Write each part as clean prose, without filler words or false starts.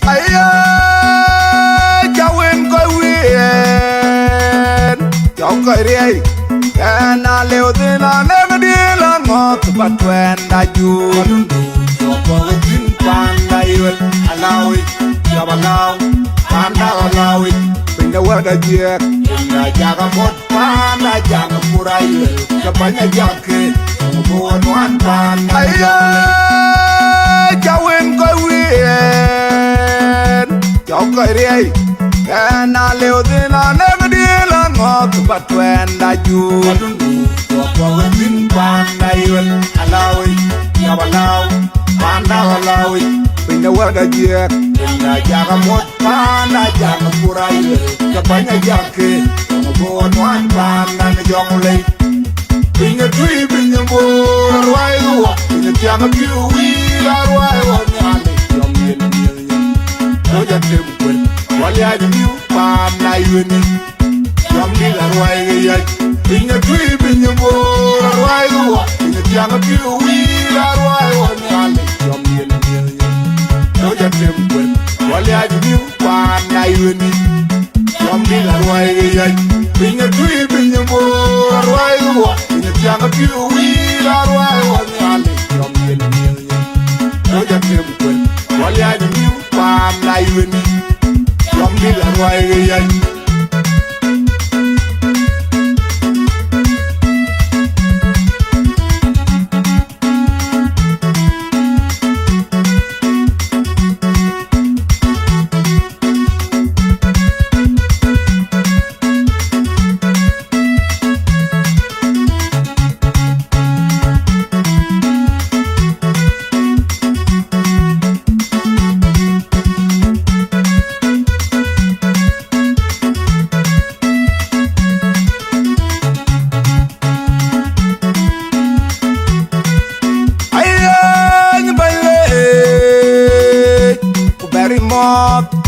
Aya Jawin koi wien Jaw koi riay Kena leo dina negadila ngot Batwen da jun Jopo wajin panda iwet Alawi Jabalaw Panda alawi Pinda wada jek Pinda jaga mot Panda jaga pura iwet Kabanya jake Buwan wan panda Aya Jawin koi wien Jaw koi riay Kena leo dina negadila ngot Batwen da jun Jopo wajin panda iwet Alawi Jabalaw Panda alawi Pinda wada jek Pinda jaga mot Panda jaga pura iwet Kabanya jake Buwan wan panda na jongulay Pinga tui pinga mo Arwai uwa Pinga tianga piu wii Arwai uwa nyale Yom yen yen yen Doja temkwen Wali aja miu Panda iweni Yom yen arwai gaya Pinga tui pinga mo Arwai uwa Pinga tianga piu wii Arwai uwa nyale Yom yen yen yen Doja temkwen Wali aja miu Panda iweni Yom yen arwai gaya Pinga tui pinga mo Arwai uwa Tianga piu wii Arwai uwa nyale Yom yen yen yen Doja temkwen Wali aja miu Panda iweni Yom yen arwai gaya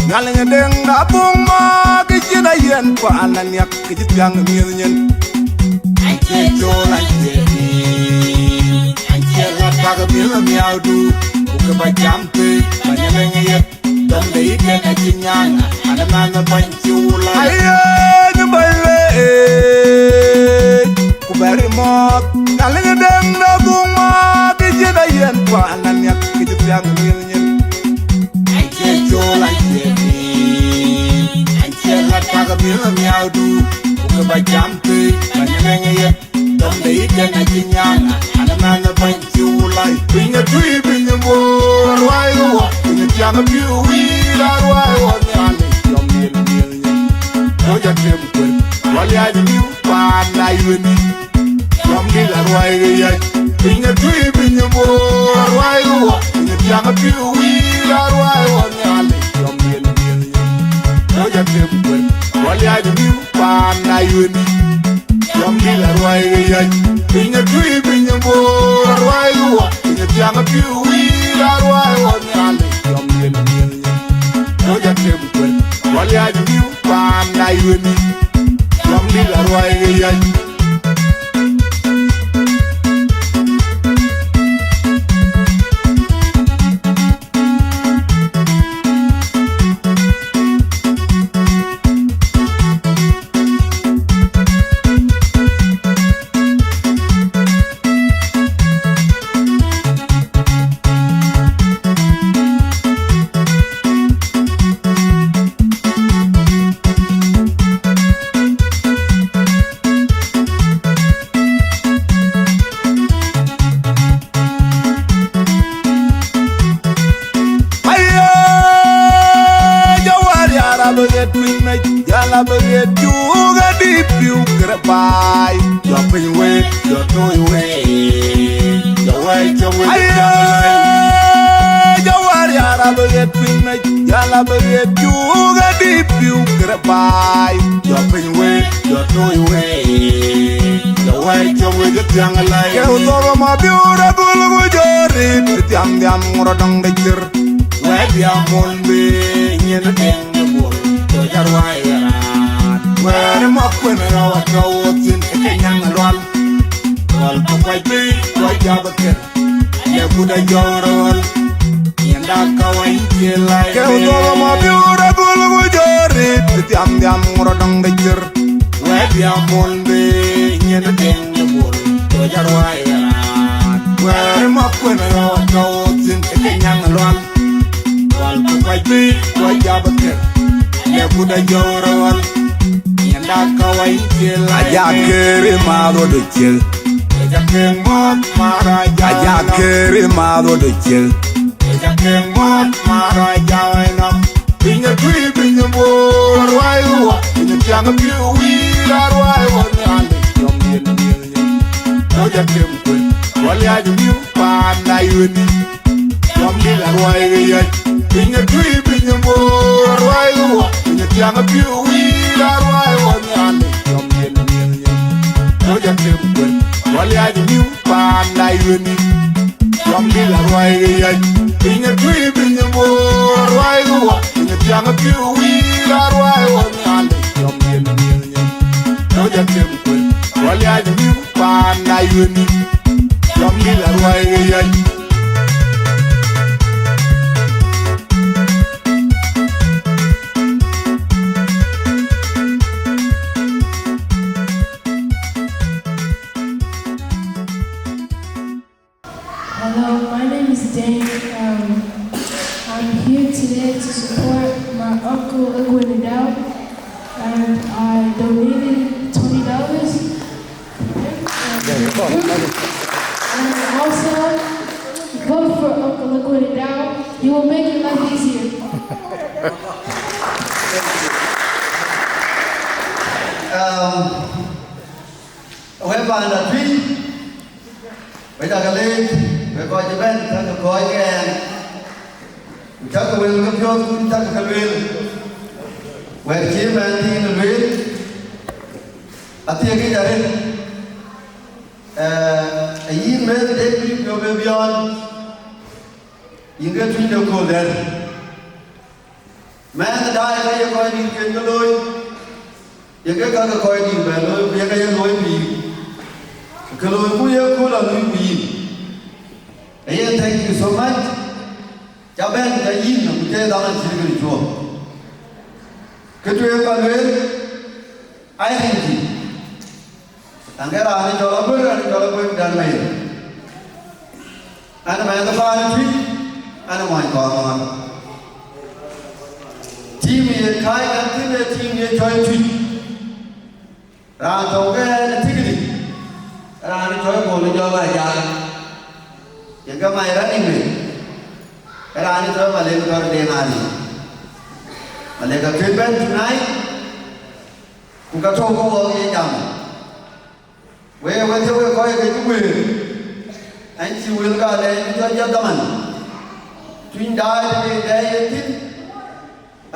Ngaling deng dabung ma Kijina yen pa anan yak Kijit yang nyen Anche chol anche Anche rata mil miau du Buka bajampe Banyaleng yet Donde ike na chinyana Anamanga panchula Aye nyumbale Kuberi mok Ngaling deng dabung ma Kijina yen pa anan yak Kijit yang nyen Anche chol anche Mila miau du Buka bajampe Banyaleng yet Donde ike na chinyana Anamanga panchulai Pinga tui pinga mo Arwai uwa Pinga tianga piu wii Arwai uwa nyale Yom yen yen yen Doja temkwen Wali aja miu Panda iweni Yom yen arwai gaya Pinga tui pinga mo Arwai uwa Pinga tianga piu wii Arwai uwa nyale Yom yen yen yen Doja temkwen Wali aja miu Panda iweni Yom yen arwai gaya Pinga tui pinga mo Arwai uwa Pinga tianga piu wii Arwai uwa nyale Yom yen yen yen Doja temkwen Wali aja miu Panda iweni Yom yen arwai gaya Yala baget juga di piu kerepai Jopin we, jotoi we Jawai jawai Jawar yara baget pinna Yala baget juga di piu kerepai Jopin we, jotoi we Jawai jawai jatiang alai Kau toro ma biura bulu jorin Jatiang diam ngorodong dejer Wek diamon be Nyena deng nebol Jarwai yaran Where mo kwena rawa kawotin Kenyang alwal Wal pakwai pi Wai jabaker Ya kuda jorol Yang Kewdoro ma biura gulu gujori Tiam diam ngorodong dejir Wediam monde Nyena deng nebul Tojar wairan Wari makwena rawan kawotin Kekenyang luan Wal kukai bi Wajabatir Lekuda jaurawal Nyenda kawai jil Ajakiri mado dejil Ajakiri mot maraja Ajakiri mado dejil Jakeng mot maraja ena Binya tui binya bor wai wa Binya tiang biu wirar wai wa Nyale yom yen yen yen No jakeng kwe Wali aju biu pana yuni Yom dilar wai yai Binya tui binya bor wai wa Binya tiang biu wirar wai wa Nyale yom yen yen yen No jakeng kwe Wali aju biu pana yuni Yom dilar wai yai Binya tui binya bor wai wa Binya tiang biu wirar wai wa Nyale yom yen yen yen No jakeng kwe Wali aju biu pana yuni Yom dilar wai yai Hello, my name is Dane. I'm here today to support my uncle Edwin Adele, and I donated $20. And also, vote for Uncle Edwin Adele. He will make your life easier. Bạn là Thúy. Bây giờ cái lên về coi cho bên ta được coi cái chắc cái bên cái phiếu chắc cái bên về chỉ bên thì nó bên à thì cái giờ đây ý mấy cái đấy cái phiếu về beyond những cái chuyện đều cố lên mẹ ta đại cái coi đi cái lối những cái coi đi về lối về cái lối bị cái lối cũng yêu cũng là lối bị. Hey, thank you so much. Chào bên cái in là một cái đó là chỉ cái chùa. Cái chuyện quan hệ ai hình gì? Thằng cái đó thì cho nó bước đàn mày. Anh mày nó pha nó thích, anh ngoài còn mà. Team này khai cái team này chơi thích. Ra trong cái thích cái gì? Ra nó chơi bồ nó cho bài giang. Yang kau main running ni, kalau ani tu balik kau dengan ani, balik kau treatment tonight, kau tahu kau orang yang we tu kau yang itu we, anh si we kau ada itu aja teman, twin die day itu,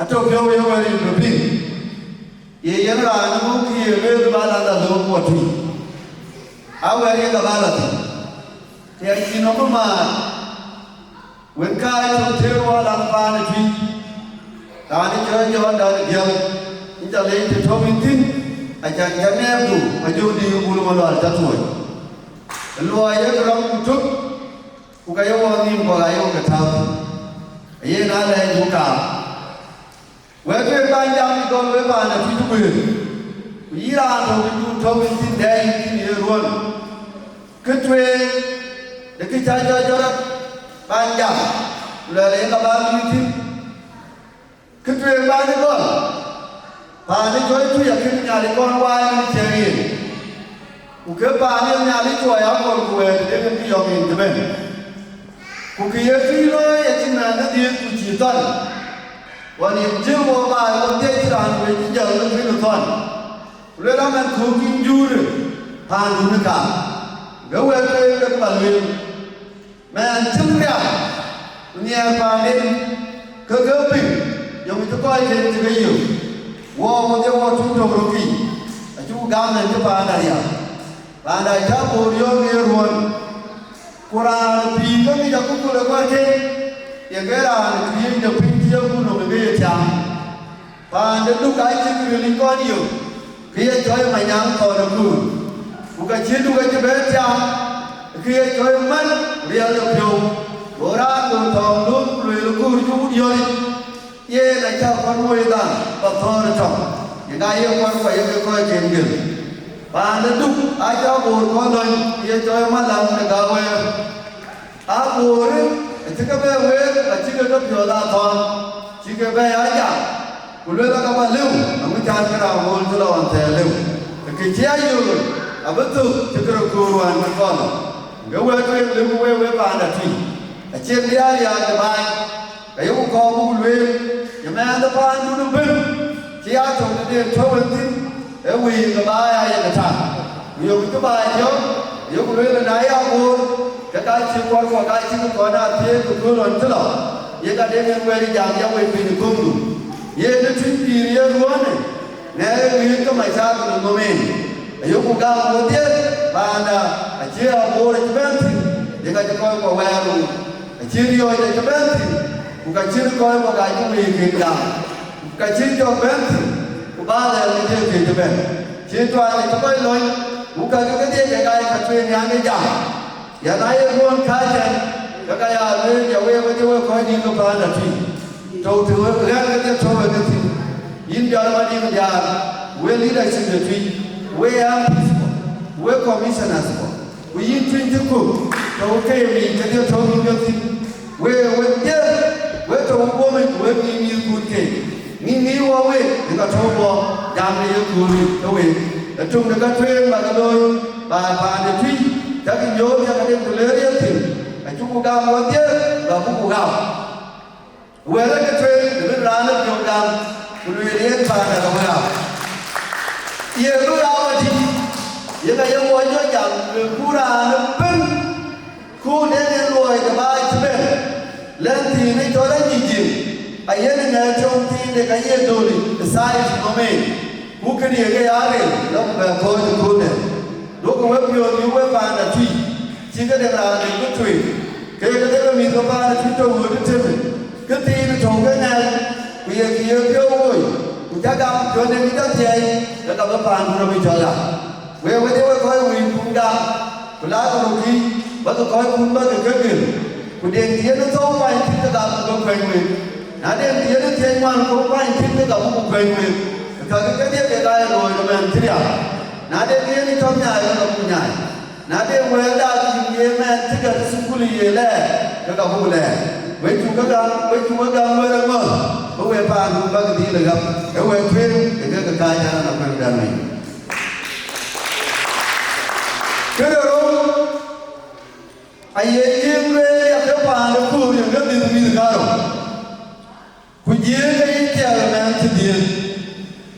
atau kau yang we lebih, ye yang lain mungkin we tu balas dah dua buat tu, awal yang kau balas tu. Thì anh xin nó mà Nguyễn Cai trong theo hoa làm pha này thì ta đi chơi cho anh đời nhiều nhưng ta lấy thì cho mình tin anh chẳng chẳng em đủ mà dù đi bùi mà đoàn ta tuổi loài ấy có một chút của cái yêu nghiêm của cái yêu cái thao ấy nó lên vô cảm với cái ban giam thì con với bạn là phi thú quyền ý là rồi mình cho mình tin đây thì luôn cứ thuê để cái cha cho đó ban giam là để các bạn như thế cái chuyện ban đấy con và đi chơi thuê ở cái nhà để con qua đi chơi của cái bạn đi nhà đi chơi áo còn quê để cái gì mình thế bên của cái gì nói chính là nó đi của chỉ tuần và niệm chưa bao bài còn thế là người chỉ giờ nó thấy được tuần rồi đó mình không kinh du rồi hàng thứ cả nếu em chơi các bạn luyện mà chung ra nhà bà nên cơ bình dùng cho coi lên cái gì wo một cái wo chung trong rồi kì chú gam này cho bà này chắc bộ vô nghe luôn qua vì có cái gì cũng là quan thế thì cái là cái được bình chiếu cũng là cái chàng và đến lúc cái chuyện liên quan nhiều khi chơi mày nhang còn được đủ của cái chiến lúc cái bé chàng khi chơi mất bây giờ được nhiều Orang tu thong lum lui lu ku ju yoi ye na cha kon moi dan pa thor chong ye ga ye kon ko ye ko chen gil pa na du a cha bo ko loi ye choi ma lam na ga we a bo ri chi ka be we a chi ka pyo da thon chi ka be a ja ku le la ka ba lu a mu cha ka ra mo tu la wan te lu ke chia yu a bu tu chi ka ku wan ma ko ga we ko lu we pa na ti trên đi ai à cái bài cái yêu cầu bu luyện nhà mẹ ta phan du nó bên chỉ ai trồng cái tiền cho bên tin để vì cái bài ai cái thằng nhiều cái bài nhớ yêu cầu luyện là nãy ao buồn cái chịu qua qua cái chịu qua na thế cũng cứ lần thế nào vậy cái đêm ngày đi giảng giáo về pin cũng đủ vậy nó chính kỳ riêng luôn này nè vì cái mày sao cũng được mình yêu cầu cao một tiết và là chia buồn để bên vậy cái coi qua về luôn chia đi rồi để cho bên thì cũng cái chia coi một cái cũng bị kịp làm cái chia cho bên thì cũng ba là cái chia kịp cho bên chia toàn để cho coi rồi cũng cái tiền cái phải truyền nhà cái giảm giờ này luôn khai chân cái lên giờ về với tôi coi đi cái phần là gì đầu thứ lên cái tiếp sau cái gì in giờ mà đi bây giờ về leadership là gì về am về commissioners we in twin to cook so okay we cái tiếp sau cái gì we to woman we ni good ke ni wa we cái thâu bo jam ni ku ni to we trung cái thuê mà cái đôi bà để truy các cái nhớ các cái đêm lấy đi thì cái chú cô gam mua tiếc và cô gam we là cái thuê để ra nó nhiều gam cô đi đến bà là không nào giờ lúc nào mà thì giờ cái yêu mua cho chẳng khu ra nó bên khu đến rồi cái bài chứ bên lên thì nó cho nó gì ai ấy là trong thì để cái gì rồi cái sai của mình cú cái gì cái áo này nó về coi thì cô này lúc mà web nhiều như web bàn là truy chỉ cái này là mình cứ truy cái đấy là mình có bàn là truy trồng người đến trên mình cái tí nó trồng cái này bây giờ kia kêu rồi chúng ta gặp cho nên cái gì nó gặp cái bàn nó bị trở lại về với thế coi mình cũng đang của lá của đồng chí bắt đầu coi cũng bắt được cái gì của điện kia nó thâu phải thì ta gặp cũng quen mình nãy đêm kia nó thiên ngoan cũng phải thì ta gặp cũng quen mình cái tiếp cái đây rồi nó mình thế nào nãy đêm kia đi trong nhà nó cũng nhà nãy đêm về ra thì nghe men thế cái sung culi gì lẽ nó gặp cũng lẽ với chúng các gang mới đang mở có về bàn cũng bao cái gì là gặp cái về phim cái cái nhà nó quen đàn này cái đó ai ấy về cái bàn nó cứ những cái gì mình cả rồi cứ diễn cái chèo men thì diễn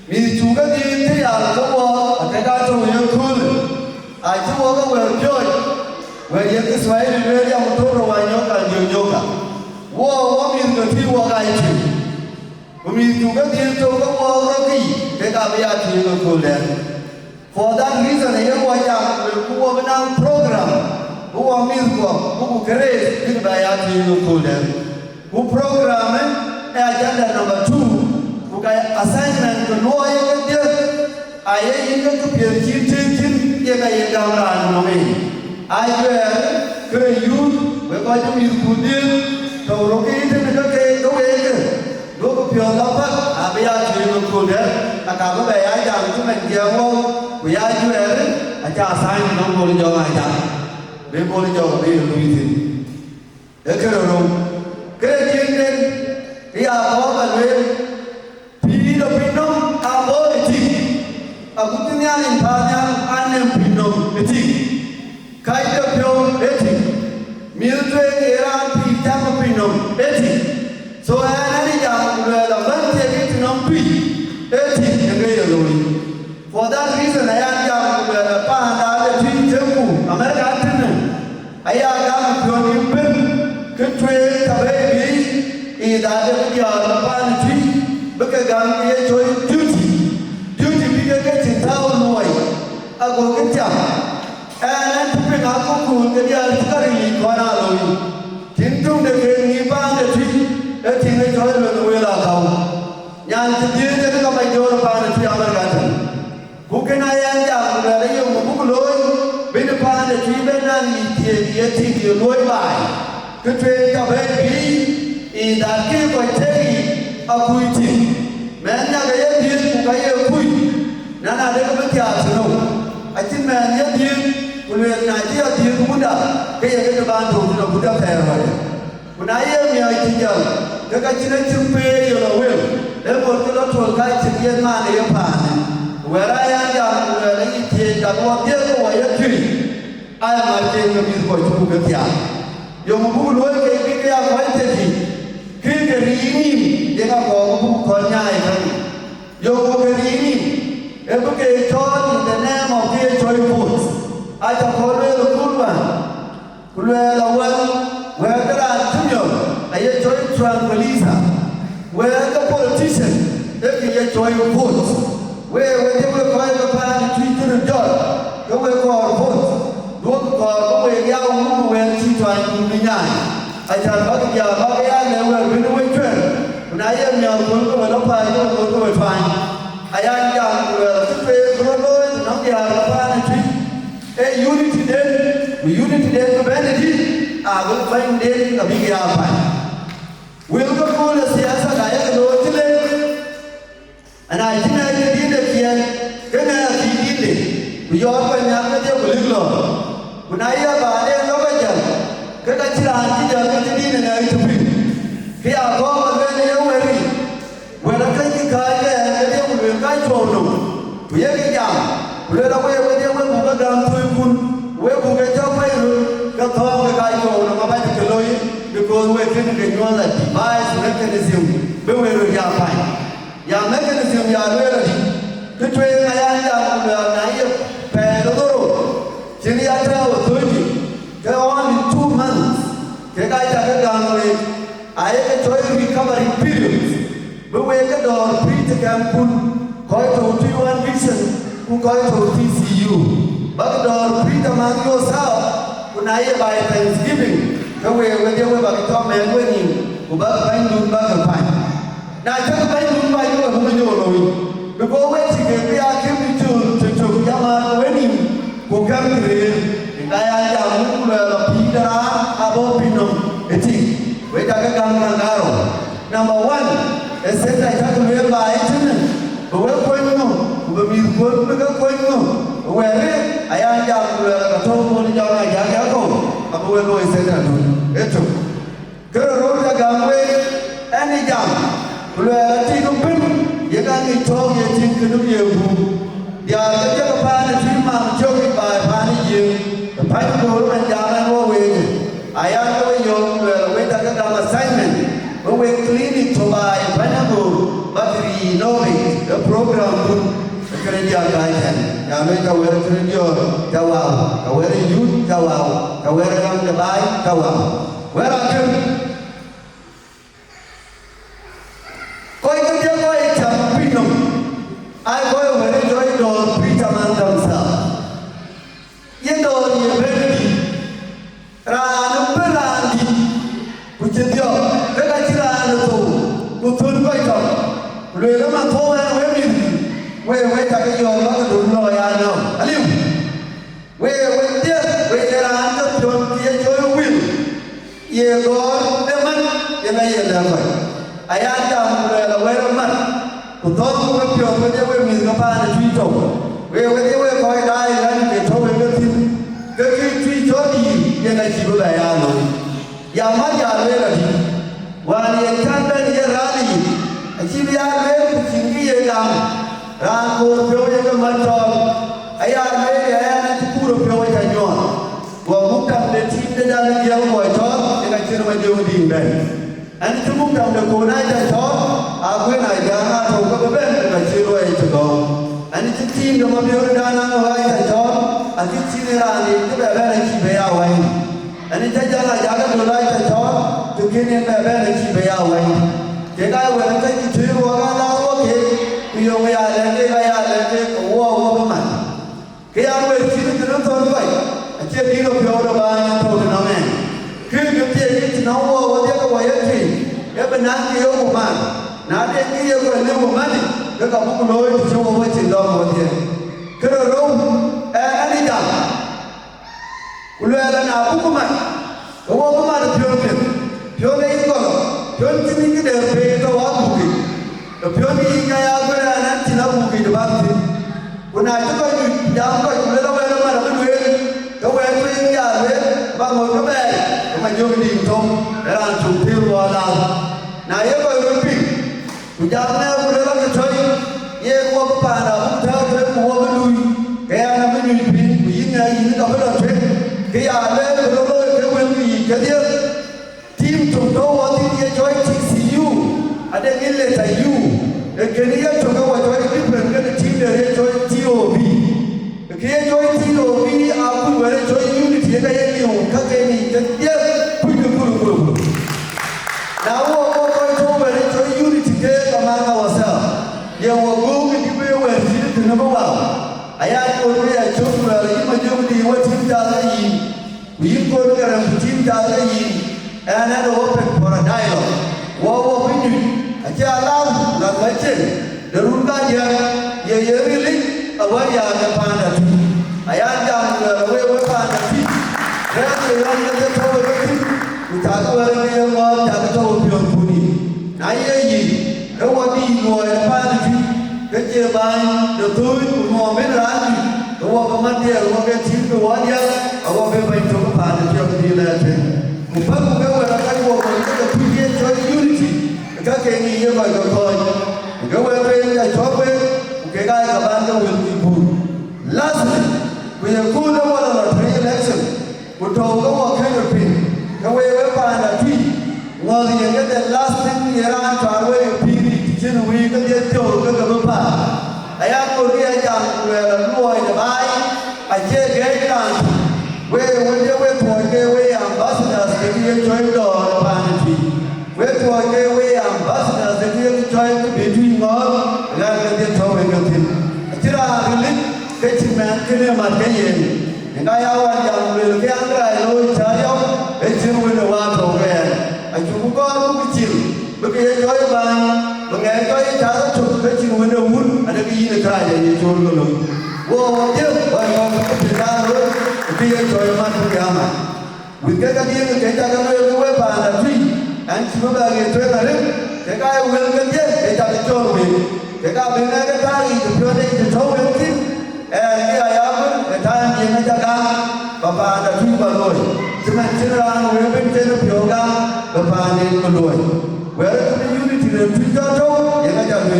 vì chúng cái gì thế nào là có cái ca trù nhiều khôn ai chú có về chơi về những cái xoáy về ra một chỗ rồi nhau cả nhiều cả wow mình cái thi wow cái gì mình chúng cái gì cho cái wow cái gì cái cả bây giờ thì nó khôn lên for that reason này cái wow chẳng về wow bên năng program wow mình wow cái này cái bây giờ thì nó khôn lên wow program ấy agenda number 2 cái assignment của lôi cái tiết ai ấy những cái việc chín cái làm của mình ai về cái youth với coi cho mình phụ niên đầu nó cái thế này cái đâu ấy cái lúc cái việc làm phát bây giờ thì mình phụ đấy cả cái bài ai chẳng chúng mình nhiều không bây giờ về cha assign nó vô đi cho ai chẳng để vô đi cho bây giờ lui thì để cái đầu cái chuyện này bây giờ có cái lên Pino abo eti aku tinya limpanya anem pino eti kaida pio eti miltre era pitama pino eti so ana ni jam la bante eti non pi eti ngai lo for that reason I am jam la pa da de tin tempu america tin aya jam pio ni pen ke twe ta be bi da de ya la pa ni tin bất cứ gần kia chơi duty bị cái chuyện thao nuôi à còn cái chậm anh chụp cái áo cũng cuốn cái gì cái gì qua nào rồi chính trung được cái nghỉ ban được thì nó chơi rồi nuôi là không nhà thì tiền cho nó phải cho nó ban được thì ăn cái gì cũng cái này anh chậm là lấy dùng một bút lối bên nó ban được thì bên này thì nuôi bài cái thuê cho bé bí thì đã kêu gọi thế ở quy trình mẹ nhà cái yêu thiên của cái yêu quy nó là đây có mấy nhà sử dụng anh chính mẹ yêu thiên của luyện này chứ yêu thiên cũng muốn đỡ cái gì cái ban thủ nó cũng đỡ thèm rồi của nãy yêu nhiều thì giờ cái chính là chung phê yêu là will để một cái lớp thuộc cái chính yên mà để yêu phản về đây anh rằng về đây thì đã có tiếc của yêu thủy ai mà trên người mình khỏi chung cái nhà dùng một bút lối cái áo quái thế gì khi cái gì nhỉ để nó có một bút còn nhai thôi dùng một cái gì nhỉ em có cái cho thì để nè một cái chơi bút ai cho con lên là cút mà cút lên là quên quên cái là chung nhiều ai chơi tranquiliza quên cái politician để cái chơi bút quên cái coi cái pha thì truy cho được rồi cái quên còn bút luôn còn có về giao cũng về chi toàn như này anh chàng có cái giờ có cái anh này về với nuôi chuyện nãy em nhờ muốn có phải đóng phải nhưng mà có phải phải anh chàng về thức về có đôi nó giờ nó pha này truy ê unity đến có bé này đi cũng phải đến là bị cái phải will có cô là sẽ sao cái đồ chứ lên anh này chính là cái đi được kia cái này là gì đi bây giờ có nhà cái tiêu của lực lượng bữa nay bà đem nó bây giờ cái chỉ là chỉ giờ cái đi này chụp hình khi có mà cái này về đi về nó cái tiêu của người cái trộn đủ bây giờ cái nhà bây giờ bây giờ với một cái đàn thôi kun với một cái cháu phải cái thong cái trộn nó phải được lối because we can get one that device mechanism bây giờ rồi nhà phải nhà mechanism nhà đây là cái chuyện này anh làm nãy về nó rồi chỉ đi ăn theo thôi gì cái only 2 months cái cái làm này ai cái chơi recovery period bây giờ cái đồ pre camp kun coi to T1 Vision kun coi to TCU bắt đồ pre mang vô sao kun ai bài Thanksgiving cái về điều về cái con mẹ của nhìn của bác bánh luôn bác phải này chắc bánh luôn bánh cũng không nhiều rồi vì có mấy chị cái kiếm đi trường nhà mà với nhìn của các người cái ai làm cũng là phi đá abo pinong eti với cái cam ngaro number 1 cái set này chắc người bài chứ này với quên không với mình quên với các quên không với ai làm là cái thôn môn cho này giá kéo không mà với rồi set là đúng hết rồi cái rồi ra cam với anh đi chậm là chỉ có biết những cái người cho những chuyện cái nó nhiều vụ giờ cái pha này phim mà cho cái bài pha này nhiều phải có đồ mình làm ăn vô về ai ăn cái nhiều là với ta cái làm assignment với clinic cho bài phải nó đủ battery nói cái program cái này giờ cái này nhà mình câu về cái nhiều câu về youth câu về làm cái bài câu về là cái coi cái điều coi chẳng biết đâu ai coi về đây coi đồ Peter Man đồng sở yên đồ gì về đi ra nó biết là gì cũng chưa tiêu cái chỉ là nó thủ cũng thun coi trọng rồi nó mà thôi về mình về cái gì nó đúng rồi anh không anh liu về tiếp về cái là nó chuẩn kia chơi win ye có em mất em này là vậy ai ăn chồng là quay đâu mất của tôi cũng có nhiều cái điều mình có pha để truy trồng về cái điều coi đây là để cho mình cái tin cái truy chốt gì như này chỉ có bài ăn rồi giờ mất giờ đây là gì và liền chăn đây là ra gì chỉ biết ăn đấy chính cái gì làm ra cô phiếu cho cái mặt tròn ai ăn đấy thì ăn chỉ cú được phiếu cho nhỏ và muốn cầm để chim để ra cái điều ngoài chót thì cái chuyện mà điều gì đây anh chúng muốn cầm được cô này cho chó quên này ra ha thầu các bên là chưa đuôi cho cô anh chỉ chim được mà biểu ra năng rồi cho chó anh chỉ chim ra thì cái bé này chỉ về ao anh chắc chắn là giá cái đồ này cho chó từ khi nên bé này chỉ về ao cái này vừa anh thấy chỉ chơi qua cái nào ok bây giờ bây giờ lên cái wow mà cái ao về chỉ được nó thôi vậy anh chưa đi được phiếu đâu mà thôi thì nó này khi cái tiền nó wow cái quay gì cái bênนั้นkia một mà nãy đây kia còn lưu một mắt cái cậu cũng nói cho một cái chuyện đó một tiền cái đồ đúng anh đi chậm của lừa là nào cũng có mặt Có một mà được phiếu này có phiếu chỉ những cái đều về cho họ bù kỳ, phiếu này cái áo cái này nó chỉ là bù kỳ được bao nhiêu, còn này chúng tôi giáo coi chúng tôi đâu mà nó mới cái quen với những nhà đấy và ngồi cái bè mà vô cái điểm thông để làm chủ tiêu vào làm, này cái coi cái gì, chúng ta này cũng để làm cái chơi, ye qua cái bàn nào cũng theo cái mua cái đuôi, cái anh nó mới nhìn pin, vì những ngày những cái đó là chuyện, cái anh đấy cái đó cái quen gì cái gì team chúng tôi ở team kia chơi TCU, ada cái lệ tại U, cái này chúng tôi chơi cái different cái team này chơi TOB, cái chơi TOB aku vừa chơi Unity cái này nhiều các cái này cái tiếp bulu. Now我做vừa chơi Unity cái cái mà ngao sao, giờ我估cái cái vừa chỉ được number one, ayat tôi cái chốt là nhưng mà chúng đi qua team ra cái gì, vì tôi cái làm team ra cái gì. And then open for a dialogue. Wow, we do. Aja alam nak baca. Derunga dia really awak yang pandai. Ayat jam we pandai. Dan yang kita tahu itu, kita tahu yang kita tahu pion puni. Naya ini, awak di luar pandai. Kerja baik, betul, semua benar. Awak pemandia, awak kerja awak dia, awak berbaik tu pandai dia berdialog. Bukan orang kaya orang kita punya joy unity, kita kini ia bagi kau. Kita orang yang coba, kita kaya kapan kita will ibu. Lastly, we are good at one election. Kita orang kaya pin, kita orang pada ti. Orang yang kita last thing yang cawe pin, jenuh kita dia jauh kita berapa. Ayat Korea yang luar jabai, aje gaya we ambassadors the join the party. We ambassadors the join between all and the towing of him. Tira really getting man can market. And I will get I know Chayo, and you will want to wear. I took go with you. Look at your man, look at your child to fetching with the wood and the try and you told me. Whoa, yes, but dia join man kama wika dia kita kena we pada tri and cuma bagi tu ada kita will kerja kita join we kita bina kita itu project itu join we dia ayam kita yang jaga bapa ada tri baloi cuma cerita we bencana yoga bapa ni baloi we ada unity dan tri jauh yang jaga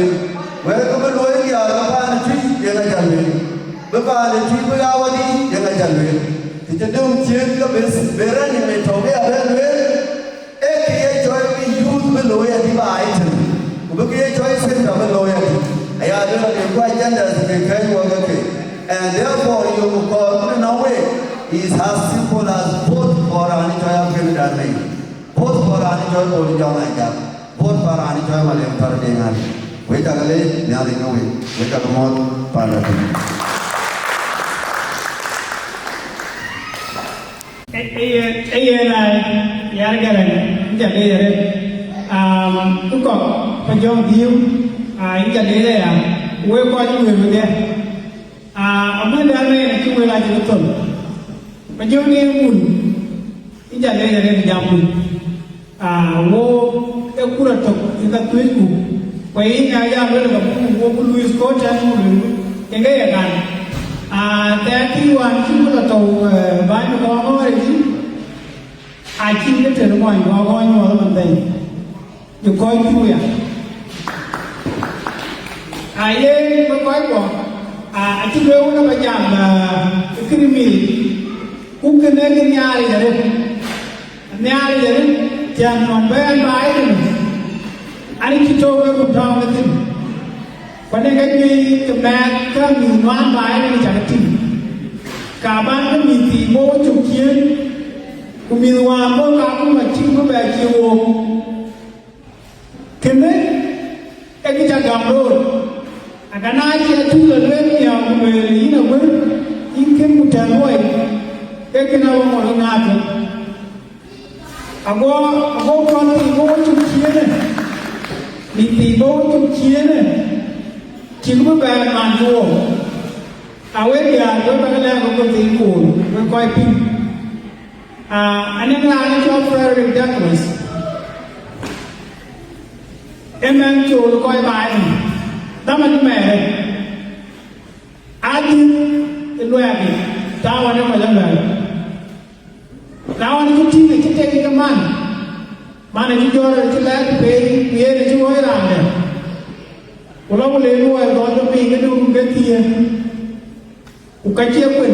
we ada baloi ya bapa ada tri yang jaga bapa ada tri berawadi yang jaga kita dong chiến các bên như mình thấu cái bên kia cho cái youth bên lối đi bài chứ, bên kia cho cái sinh ra bên lối đi, ai đó là cái quay chân là cái qua cái and therefore you call no way is as simple as both for ani cho cái đàn này, both for ani cho bồi cho này cả, both for ani cho mà làm thằng đi ngay, với cả cái này nhà đi no way, với cả cái món para Iya lah, ya kan, jadi ada, tu kok penjual diu, jadi ada ya, we kau juga betul, apa dah ni cuma lagi betul, penjual ni pun, jadi ada jamu, wo kurang tu kita tuisku, wei ni aja boleh wo tuis kau jangan enggak ya kan. Tapi wan cuma tahu banyak orang ini, aci ni terima orang orang mandai, jukoi tu ya. Ayah berkoi ko, aci baru nak macam kriminal, bukan lagi nyari jadi, jangan nombor baik ni. Ani kita orang tahu betul. Pada kali kemat kami nuan baik ni jadi kaban kami tibo cukian kami nuan pun kamu macam tu bagi orang kena kami jaga road akan aja tu lelaki yang beri ni apa ingin mudah luai kena orang ngadu aku kan tibo cukian ni tibo cukian chỉ có về màn vua, áo ấy là với các em có cái gì cùn, với quay phim, anh em là anh cho Frederick Douglass em đang chủ coi bài này tao mà mẹ anh cái loe này tao anh em phải làm vậy tao anh cũng chỉ để chơi cái man này chỉ cho là chỉ là cái bề này chỉ nói làm này kalau boleh luar kalau tapi kedua ganti bukan siapa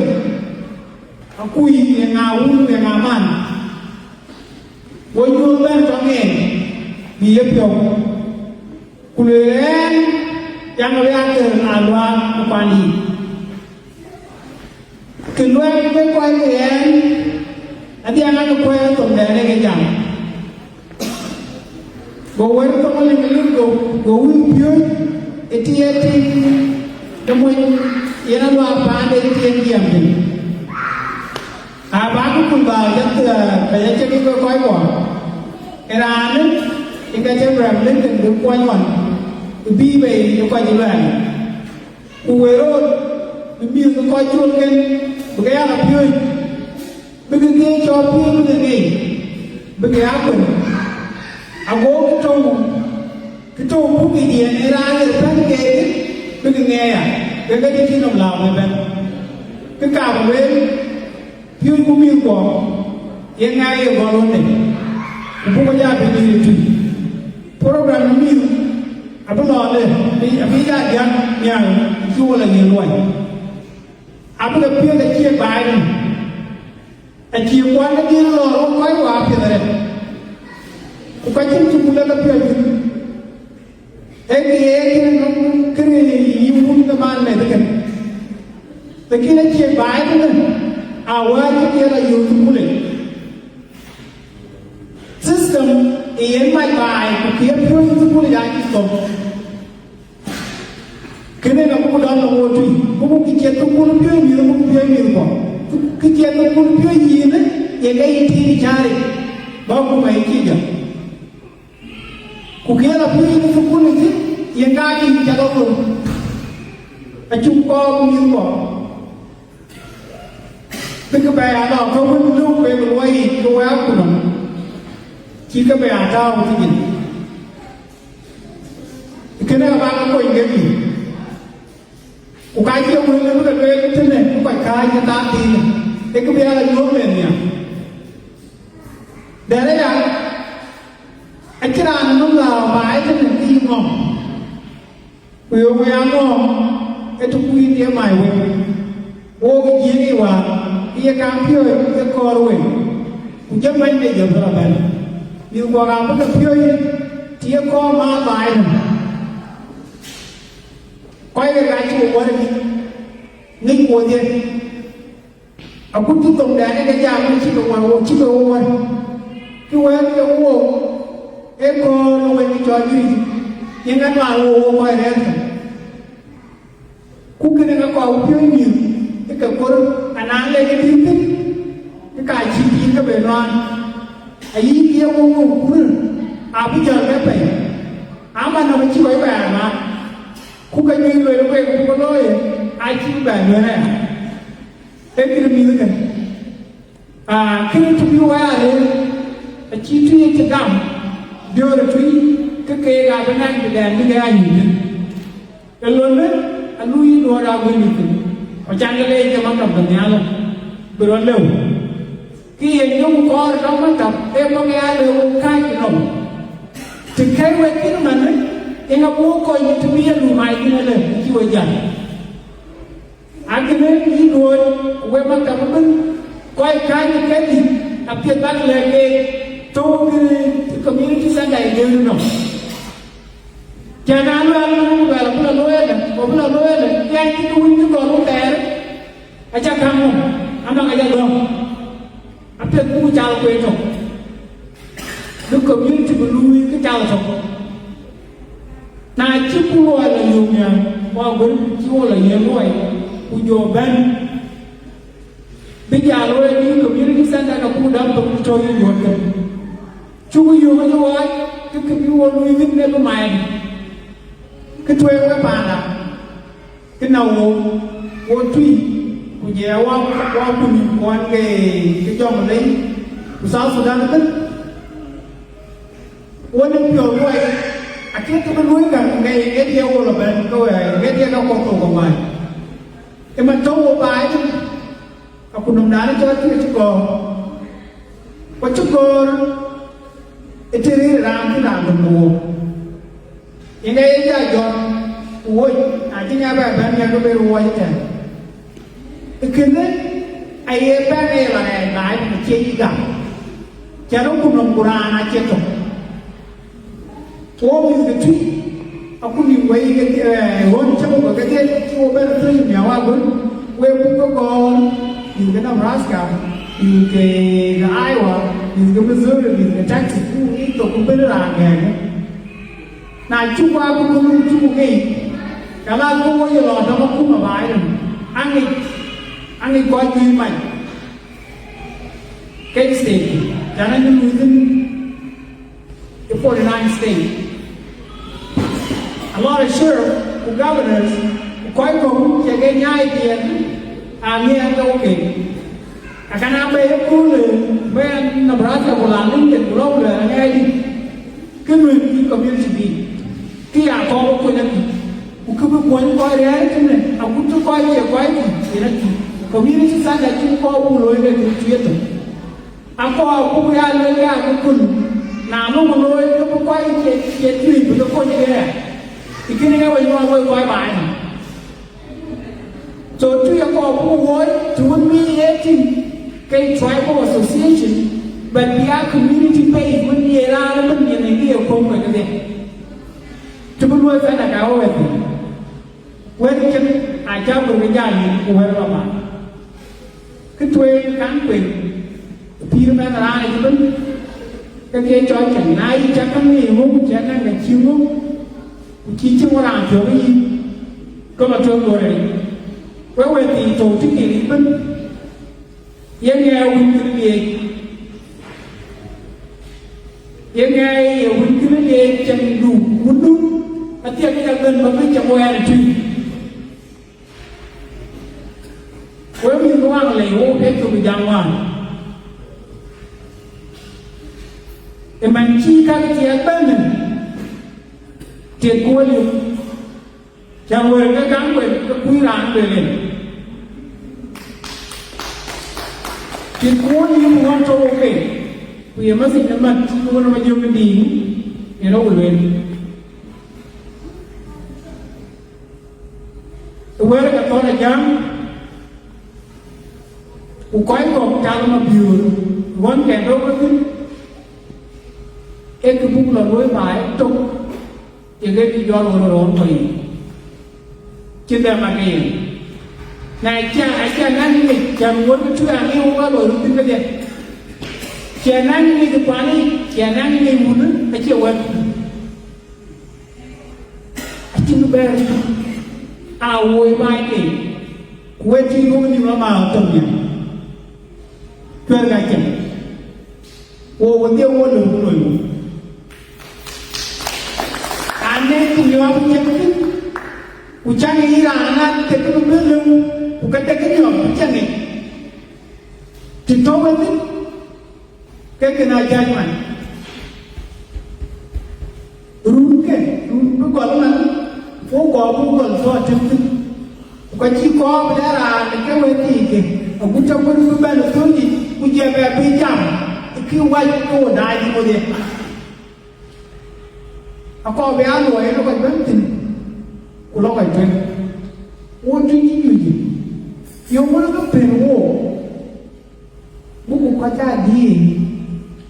aku yang ngau yang aman boleh ben kami dia pion kulen yang lihat alwan kupani kedua kita kuai yang nanti anak kuai tondang ni kejam bawa itu kalau milik go pion eti kemuy yana lo apa eti diam ni ba ku kun ba jat ba jat ke ko koi ko era ne ika je ram ne den du ko nyon bi be du ko ji lan ku we ro bi du ko chul ken bu ga ya la pyo bi ge cho pyo bi ge bi ge a kun a go to cái chỗ phúc kỳ điện này ra thì rất kê cái nghe à cái đi khi đồng lòng này bên cái cả một bên phiêu của miêu của hiện ngay ở vào luôn này cũng không có gia đình gì thì program miêu à bắt đầu đây đi à bây giờ nhà chua là nhiều loại à bây giờ phiêu là chia bài này à chia quán cái kia nó không quái quá phiêu này cũng cái chân chung là phiêu Eki kiri ibu kita mana dekat. Tapi nak cek baik tu, awal kita la YouTube boleh. Sistem ini mai baik, kita pun YouTube boleh jadi sistem. Kena nak buat dalam waktu, buku kita tu pun biar biar buku biar biar kau. Kita tu pun biar ini, yang kaya ini cari, bawa mai kita. Kukian apa ini sukun ini yang kaki jatuh tu, acungkau miu. Tapi bayar dah kau pun lu berway kau aku nak. Jika bayar dah tu ni, kenapa aku kau ingin ni? Ukai dia boleh lu berway tu ni, ukai kai kita ti. Tapi bayar lagi orang ni. Dari yang akhirnya nung lah baik tu nanti ngom, yang ngom, itu kui dia mai wo gini wah, dia kampio dia korwe, ujar main dia jauh berapa? Dia orang apa kampio dia kor mah baik, kau yang kaji orang ni kau dia, aku tu tong dah ni kerja aku cik orang, tu dia eko lo ni choji yang kan lalu apa ni kuki dengan kau pion ni dekat kor anak lagi ni dekat ciri ke beran ayi dia ngomong kur api jalan apa aman nama ciri apa nak kuki ni lo kuki lo ai ciri apa ni ekir ni kan kini tu biwa ni ciri cedam dia orang tu kekeh ada nanti dan dia ni. Kalau ni, alui dua orang ni tu. Macam ni leh macam mana benda lah. Berlalu. Kini yang kau orang macam, mengalir kai tu. Jika wetin mana, yang aku kau itu dia rumah ini lah, itu aja. Akhirnya ini dua, we macam apa? Kau kai ni, tapi tak lagi. Tu community sana dia no. Jangan lalu pula loe, yang itu windu kalau ter, aja kamu, anak aja dong. Apa tu jauh kau tu? Du community belui ke jauh tu. Nah cipu ada yumnya, wah cipu ada yumnya, ujoban. Biar loe ni community sana nak pudam bercoy yuan. Chú yêu cái chú ấy, cái yêu nuôi vinh lên của mày, cái thuê cái bàn à, cái nào của truy, của dẻo qua cùng quan cái cho mình lấy South Sudan kan wani pio wai ake to kan wai kan ngai edia wala ban ko edia ka ko to mai e man to wo bai aku nom dana to ti ko ko eteri ram ti ram mo inga edia jo woi ajinya ba ban ya ko be woi ta ikene aye ba ne la ne bai che yi ga charo kunong kurana cheto wo is the tree akuni wai ke won chamo ga ke wo ba tree ya wa gun we ko ko you ga Nebraska you ke Iowa you ga Missouri you ga Texas ku ni to ku be ra ga na chu wa ku chu ke kala ko wo yo lo da ku ma bai anh coi như mày cái state cho nên những within the 49 states a lot of sheriff của governors coi cũng sẽ gây nhai tiền nghe cái ok cái nào bây giờ cũng là bây giờ Nebraska của làng linh tiền của lâu là nghe đi cái người đi community cái có cái này cũng cứ muốn coi đấy cái này cũng cứ coi thì nó community sana chúng có u lối về chuyện đó anh có cũng ra lối ra cũng cùng làm nó một lối nó cũng quay chuyện gì nó có như thế thì cái này bây giờ tôi quay bài này rồi tôi có cũng nói chúng mình cái tribal association but we are community based mình đi ra nó mình nhận cái điều không phải cái gì chúng mình nuôi phải là cái gì quên cái ai cháu mình cái gì cũng phải làm mà cái thuê cán quyền thì nó ra này chứ vẫn cái kia cho chẳng ai chắc cái gì không chắc là cái chiếu không chỉ chưa có làm được cái gì có mà chưa rồi đấy với về thì tổ chức kỳ lý vẫn yên nghe huynh cái gì yên nghe huynh cái gì chẳng đủ muốn đúng mà tiếc cái gần mà cái chẳng quen là chuyện với mình có ăn lấy ô hết rồi mình đang ăn thì mình chỉ các cái chuyện bên mình chuyện của nhiều chẳng về cái cán về cái quý làng về liền chuyện của nhiều một con trâu ok vì mà dịch nó mật nó mà nhiều cái gì thì nó về liền với cái con này chăng u coi còn cha mà biểu vấn kẻ đâu có biết cái bụng là đối bài trong thì cái do rồi phải trên đây mà cái này cha năng này chẳng muốn cái chuyện ăn yêu quá rồi tin cái gì cha năng này cái quán này cha năng này muốn cái chuyện vậy chính bây giờ ôi mai cái quên chi luôn nhưng mà tổng nhỉ tuyên cái chuyện ô vấn tiêu ô lửa nổi anh ấy cũng nhớ không nhớ cái u trang nghĩ là anh thấy cái biết lưng u cái nhỏ cái trang này thì tốt hơn cái này chơi mà run nó còn là phố có cũng còn so chân cái chỉ có bây giờ là cái vấn đề gì cũng trong cái bên là thứ gì cũng chỉ về bên trong khi quay cái ổn đại thì có gì có bé rồi nó còn vẫn tin của nó phải chơi ôn chơi gì gì yêu nó có tiền ô bố cũng có cha đi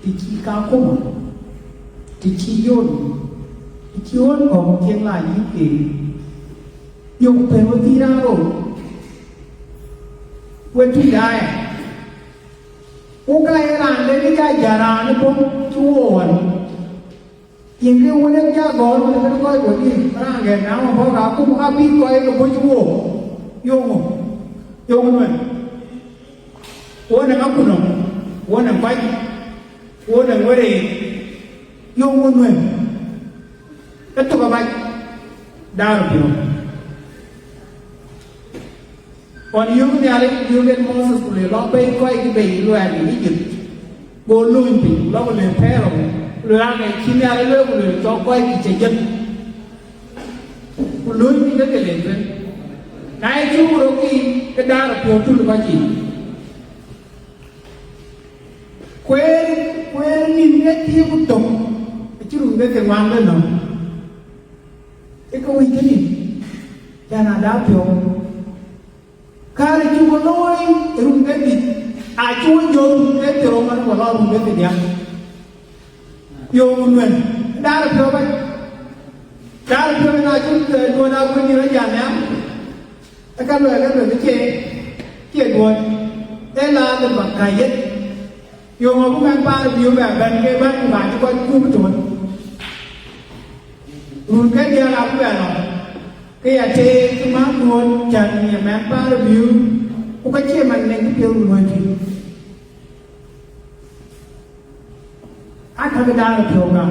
thì chỉ cao không thì chỉ yôn còn tiếng lại những cái dùng tiền một tí ra rồi quên chuyện đại ô cái làm đấy cái giả là nó cũng chua những cái ô này cha gọi nó coi của gì ra cái nào mà bao cả cũng không biết coi cái bôi chua dùng mình ô này ngóc nó ô này quay ô này quay đi dùng mình cái tụi các bạn đau được còn yêu cái này yêu cái Moses của nó bay quay cái bể loài để dịch Go lui bị lo le phe rồi ra này khi nào lấy le cho quay thì chạy dân lui bị cái lên rồi này chú rồi cái đa là phiếu chú là gì quên nhìn cái kia cũng tổng chứ đừng cái cái ngoan lên nào cái câu ý thế gì cha là đá phiếu khai là chú có lỗi đừng cái gì chú dùng cái phiếu mà nó lo đừng cái gì nhá dùng mình đá là phiếu vậy đá là phiếu là chú đùa nào cũng như nó giảm nhá các người cái chuyện buồn đây là từ bằng ngày nhất nhiều người cũng mang ba được nhiều vẻ gần cái bác của bạn cho con cũng trốn luôn cái kia là cũng vẻ rồi cái nhà chê cái má luôn chẳng nhà mang ba được nhiều cũng cái chia mình nên cái điều người thì ai thấy đa được nhiều cả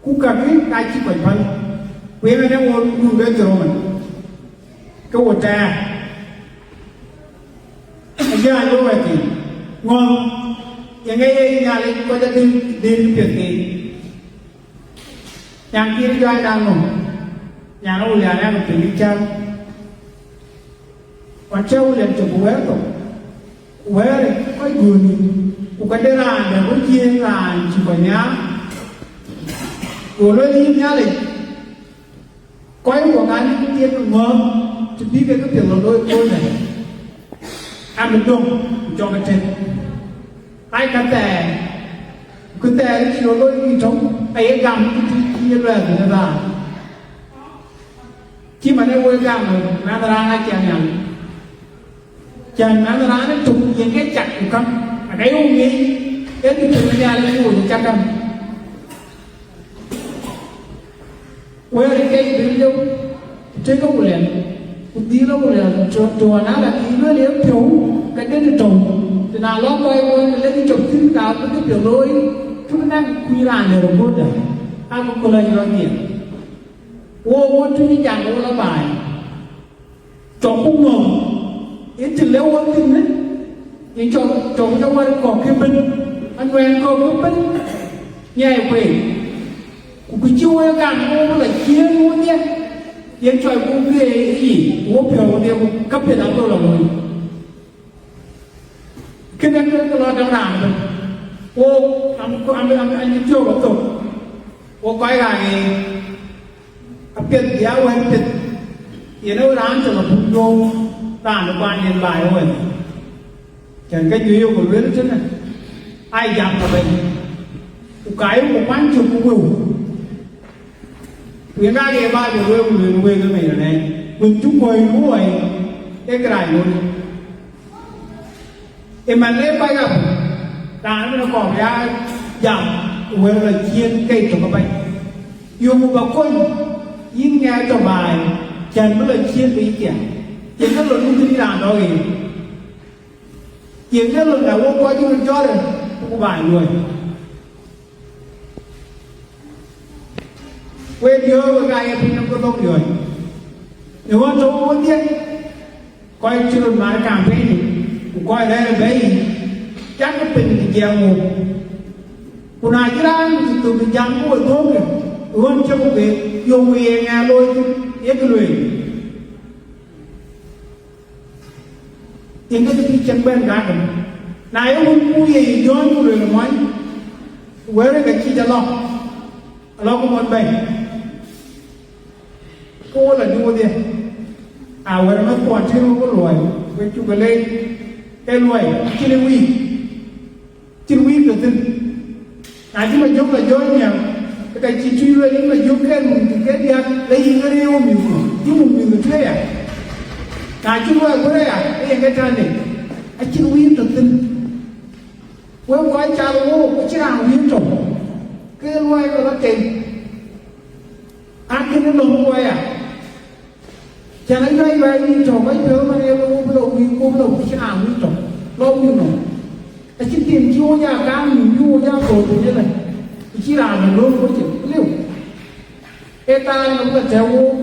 cũng cả cái chỉ phải phân vì vậy nó luôn cái điều mình cái ổ trà anh ra anh nói gì ngonอย่างงี้งานเลยก็จะดึงเปลี่ยนสีอย่างที่ย้ายดังหนุ่มอย่างเราเรียนเนี่ยมันเป็นวิชาวันเช้าเรียนจบเว้ยต่อเว้ยก็อยู่นี่กูก็ได้ร้านเดี๋ยวกูกินร้านชิบะเนี้ยกูเลยนี่เนี่ยเลยก็ยังบอกงานนี้กูกินเงินจุดนี้ก็เปลี่ยนเราด้วยคนเลยอันเป็นดงจองกันเต็มai cả cứ tè thì nó lôi trong ấy gầm cái là người ta khi mà nó quay gầm rồi nó ra ai chàng nó ra nó trùng những cái chặt của con ở đấy không nghĩ đến từ từ nhà lên ngủ chắc cầm quay đi cái gì đâu chơi có một lần một tí nó một lần chùa nó là tí nó liếm thiếu cái đấy là trùng thì nào lo quay lên cái chụp phim cao cái biểu lối chúng ta quy lại được một đấy ai cũng có lời nói nhiều ô chúng đi chẳng có là bài chọn cũng mồm ít từ lâu hơn tin đấy nhưng chọn trong quay còn cái bên anh quen còn cái bên nhảy quỷ cũng cứ chiêu ấy càng ô là chia luôn nhé yên trời cũng ghê gì ô biểu đều cấp biệt lắm tôi là người cái này cái lo đang làm rồi, ô anh chưa có tổ, ô quay lại tiền giá của anh tiền đâu đáng cho là phun đô, ta được bao nhiêu bài rồi, chẳng cái yêu của luyện chứ này, ai dám là mình, cái của quán chụp cũng đủ, người ta cái bài của luyện cái mình ở đây, mình chúc mừng ngủ ấy, cái này luôn. Em mà lấy bay gặp, ta nó còn ra giảm, quên là chiên cây trồng cái bay, dùng một con, yên nghe cho bài, chẳng mới là chiên bị chèn, chiên cái luật không đi làm đâu gì, chiên cái luật là vô coi chứ mình cho rồi, không có bài người, quên nhớ cái này em không có tốt rồi, nếu mà chỗ muốn tiếc, coi chưa được mà cảm thấy gì. Coi đây là cái chắc cái bình thì dèo ngủ của này chứ đang từ mình dám có tốt rồi luôn cho một việc dùng về nhà lôi cái lười thì cái chân bên cả rồi này ông mua gì cho anh lười là mấy với cái chi cho lo có một bệnh cô là mua đi với nó còn chưa có lười với chú cái lên cái nuôi chi huy được tin ai chứ mà giống là dối nhiều cái chi truy nuôi nhưng mà giống cái đi lấy gì cái điều mình chứ mình thuê à ai chứ nuôi có đấy à cái trang này ai chi huy được tin với một cái cha lô cái chứ nào huy trồng cái nuôi nó tiền ăn cái nó lồng nuôi à chẳng lấy đây về đi trồng mấy thứ mà em cũng đâu cái nào đi trồng lâu như nào cái chỉ tiền chiêu nhà cá mình mua ra rồi như này chỉ làm mình luôn có chuyện liêu cái ta nó cũng treo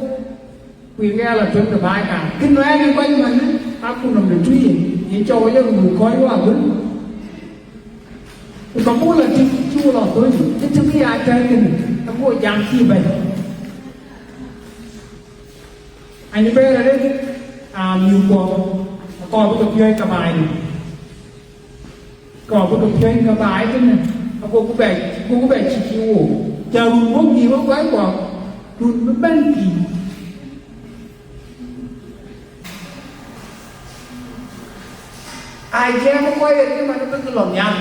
vì nghe là chuyện được bài cả cái nói đi quanh mình ta cũng làm được truy gì cho cái người coi quá vẫn có mỗi lần chú là tôi chứ chứ cái ai chơi thì nó có giang chi vậy anh bây giờ đấy nhiều cuộc còn với cặp chơi cặp bài này còn với cặp chơi cặp bài thế này cô có vẻ chỉ chịu chờ muốn gì muốn quái quả đun nó bên gì ai che nó quay được nhưng mà nó cứ lỏng nhang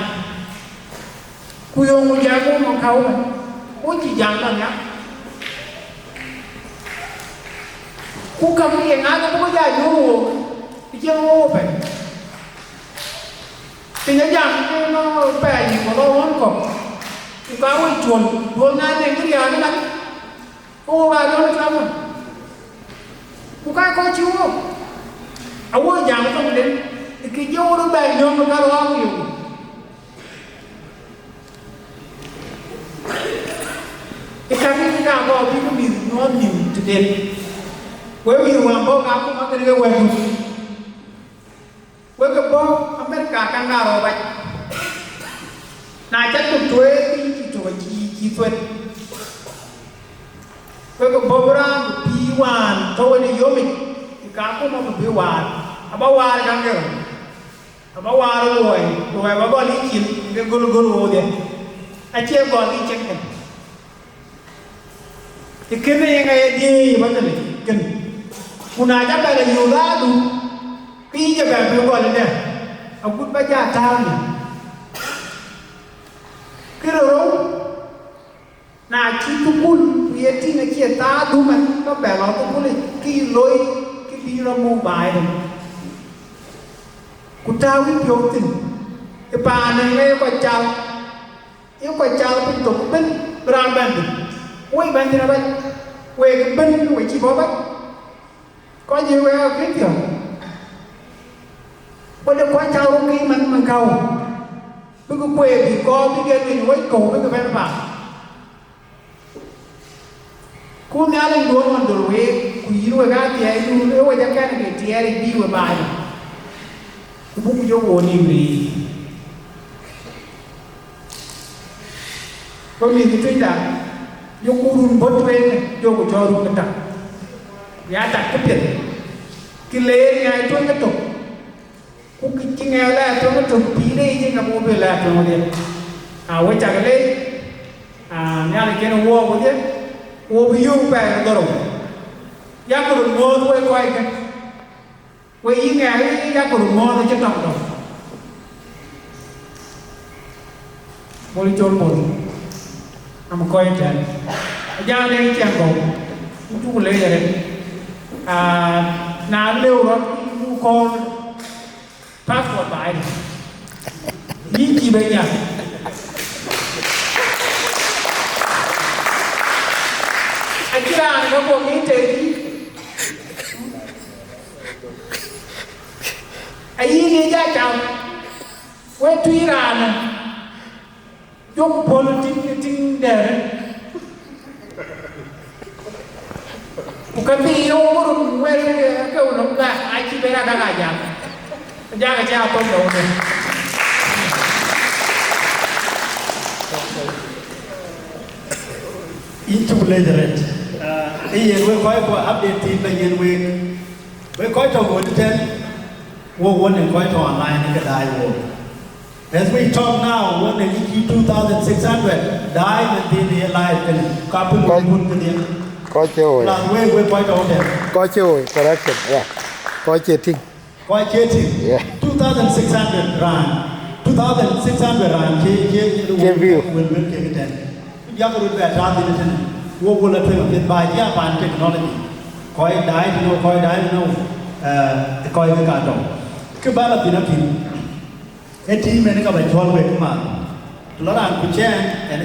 cùi ông một giá cũng một khâu mà có chỉ dám là nhá cú cầm cái ngã nó có dài vô thì chưa vô phải thì nó dám nó bè gì mà nó không còn thì có cái chuồn chuồn ngay này cái gì nó đánh cô bà nó làm rồi cô cái có chú không ông ơi dám không đến cái vô nó bè nhôm nó cao lo nhiều cái cái nào có cái mình nó nhiều đến với nhiều làm bao cao cũng có cái quen với cái bao không biết cả căn nào rồi vậy này chắc tụi chuối thì chuối chi phết với cái bao ra pi hoàn thôi đi vô mình thì cá cũng một pi hoàn bao hoàn là cái bao hoàn rồi bao gọi lý chín cái gulu đấy anh chị gọi lý check này thì cái này ngay đi bắt đầu cái kuna chắc là nhiều lá đủ cái giờ về tôi gọi là nè ông cũng bây giờ tao nhỉ cái đâu na chỉ tu bún vậy thì này kia ta tu mà nó bẻ nó tu bún cái lối cái đi ra mua bài này cũng tao biết nhiều tình cái bà này nghe coi chào yêu coi chào bên tổ bên làm bên ôi bên thì là bên quê cái bên quê chỉ bỏ bắt có nhiều cái kiểu bây giờ quan trao cái mình cầu với cái quê thì có cái kia mình quay cầu với cái bên bà cô nhà lên đuổi mình đuổi quỷ đuổi cái thì anh đuổi quay ra cái thì anh đi với bài cái bút vô ổn im đi có mình thì chuyên đạt vô cô run bớt về vô của cho run cái đặt giá đặt cái tiền cái lễ ngày tôi cái tục cũng cái nghèo là tôi cái tục tí đi chứ ngập mua về là tôi nói điện quay trả cái lễ nhà này kia nó mua có chứ mua ví dụ về tôi rồi giá của đừng mua tôi quay cái quay ý nghèo giá của đừng mua tôi chất trọng rồi mua đi trôn một mà coi chuyện giá đây chàng cổ cũng chú lễ rồi đấy nà lưu đó mua con passport bài ý gì bây giờ anh chứ là có một ý trời đi anh ý đi ra chào quay truy ra nè giúp politic để một cái video có được quên cái nó là ai chỉ biết là đang làm gì ra cái trao tôm đầu này into legend yên với coi qua update tin là yên với coi cho người trên wo one and coi cho online cái đại wo as we talk now one and 2600 die within the life and couple of good có chơi là quê quay đầu đẹp có chơi correction yeah có chơi thing quay chế thì 2600 rand 2600 rand chế view quên cái tên giá của đôi bè ra thì nó thế wo là thuê một tiền bài giá bàn technology coi đái nó coi cái cả đồng cái ba là tiền gì cái team này nó phải cho về cái mà nó làm cái chen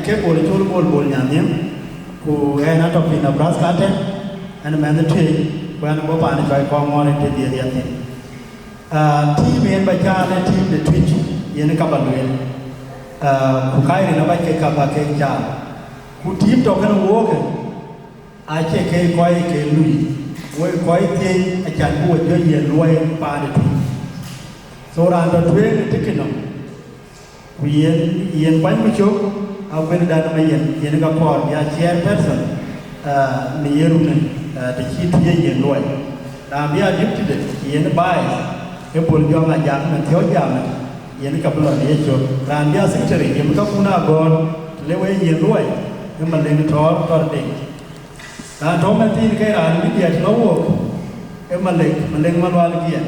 cái bộ là cho bộ nhà nhém cô em nó trong pin Nebraska thế anh mà nó thuê quen bố bạn phải con ngon để tiền tiền thế team em bây giờ là team để Twitch yên nó các bạn luyện cô cái này nó bây cái các bạn cái cha cô team trong cái nó work ai chơi cái coi cái lùi với coi thì anh chàng cô chơi gì lùi ba để Twitch số ra nó thuê cái ticket nó yen bany mucho au ben dan ma yen ga por ya chairperson ni yerune de chi tuye yen loy na bia deputy de yen bai ke pol jo ma ja na thio ja ma yen ka blo ni cho ran bia secretary yen ka kuna gon le we yen loy ke ma le tor de na to ma tin ke ran ni dia no wo ke ma le ma wal giat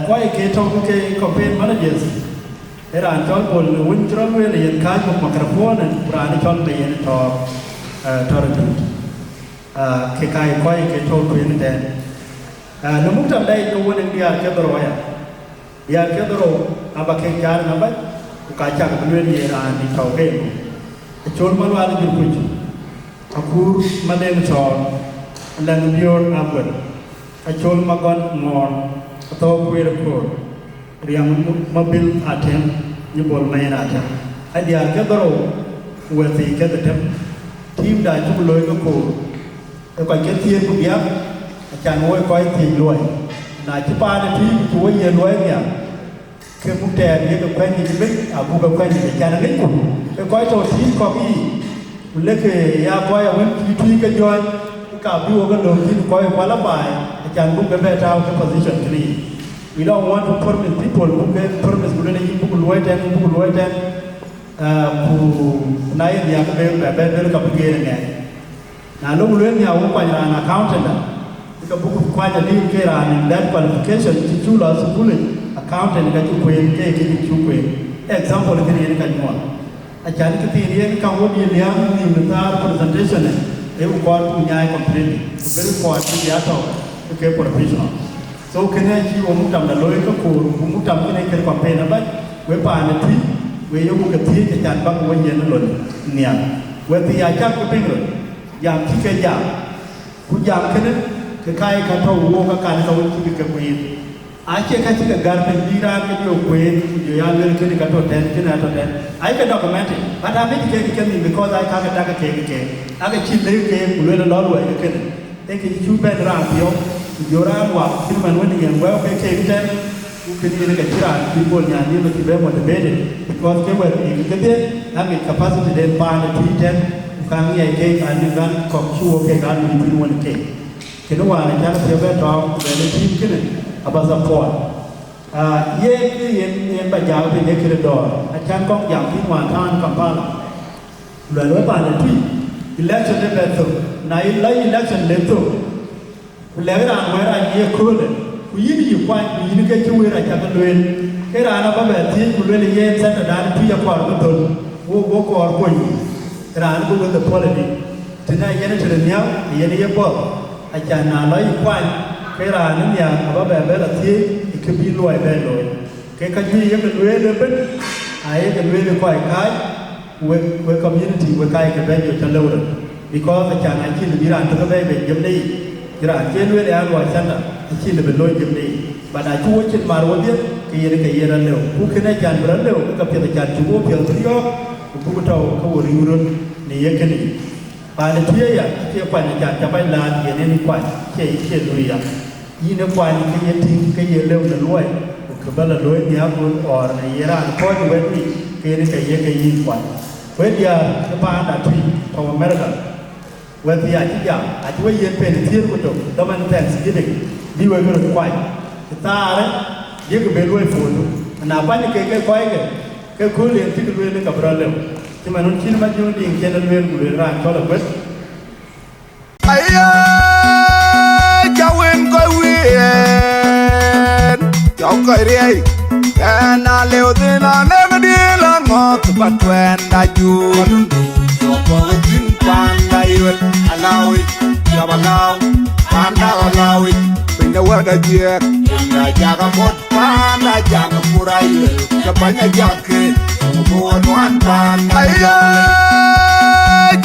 quay cái trong cái campaign managers era chọn bol win chọn về liền khai một microphone này ra đi chọn về liền cho rồi cái quay cái trong cái này nó muốn làm đây tôi muốn đi cái đó rồi ya cái đó apa cái cara nó bắt cái chắc cái về liền ra đi cho cái chọn mà vào đi chụp aku mana chọn lần bior apa chọn mà con ngon atau kue rekor, yang mobil atem, ni bol main atem. Ada ke baru, wati ke atem, tim dah tu loi ke ko. Kalau ke tiap biar, jangan woi koi tim loi. Nah cepat ada tim tu woi yang loi ni. Ke bukti dia ke koi ni jibik, abu ke koi ni jangan ni pun. Ke koi tu tim kopi, boleh ke ya koi awak tim ke jual, kapi awak dom tim koi kuala bai. Jangan buka betul ke position ini. We don't want to promise people buka promise guna ni buku luar dan naik dia betul kapigir ni. Nah lu luar ni awak panjang accountant dah. Jika buku panjang ni kira ni that qualification cucu lah sepuluh accountant kan cukup ke cukup. Example ni kan semua. Ajar kita ni kamu dia lihat ni mentar presentation ni. Aku kuat punya komplain. Baru kuat dia tahu. Okay, professional. So kena ji umum tam dah loi ke kur, umum tam kena kena campaign apa? We pa ane tri, we yo buka tri kejan bang we yen lon niam. We ti ajak ke pinggul, yang tiga jam, kujam kena kekai kata uang kekan kau tiga kekuin. Aceh kan tiga garpen jiran ke dia kuin, dia yang lor kena kata ten kena atau ten. I can document it, but I make it kena because I can't tak ke. Aga cile ke bulan lalu I kena. Tapi cuba berang dia, joran wah, firman wani yang well ke kita, mungkin ini keciran, people yang dia mesti motivated, because kita ini kami capacity dan bahan itu kami yang ke kan koksu ke kan di luar ke. Kita wah ni jangan siapa tahu dari tim kita apa support. Yang bajau tu kita dor, acan kok yang timwan tan kampala. Lalu bahan itu election betul. Nah, election letu, lepas orang ini kul, ini jual, ini kecuali rakyat luar. Kerana apa berarti luar ini saya dah tu yang kuat betul, wo kuat koi. Kerana bukan the politik. Jadi ini cerita ini apa? Ajar nalai kuat. Kerana ni apa berarti ikut luar berluar. Kecuali yang luar lepas, ayat luar kuat kai, we community we kai kebanyakan terlalu. Because acan aci lebih ramai terlebih berjam ni, kira aci luar yang luar sana, aci lebih luar jam ni. Pada cuaca cint maru dia, kaya randau. Bukan acan berandau, tapi acan cuaca yang teriak, bukan tahu kau riurun ni ya kini. Pada dia ya, dia kuat acan capai lan, dia ni kuat, kaya luar. Ini kuat kaya ting kaya luar. Kebala luar ni aku orang ni orang kau juga ni, kaya kuat. Dia depan ada tri, orang Amerika. Waktu aja, aja yang penting betul. Dalam teks jadi, dia bergerak kuat. Kita ada, dia kebeluan foto. Kenapa ni ke kuliah itu kebeluan ni kaberal. Cuma nuncin macam ni, channel kebeluan orang kalau bes. Ayah, jauhin kau wien, jauh kau riai. Ena leo dina nevedila ngot batwen daju. Wawin pandai alawi, jabalau, pandai pindah warga jek, pindah jaga mot, pandai jaga murai, kebanyak jake, buat wan pandai.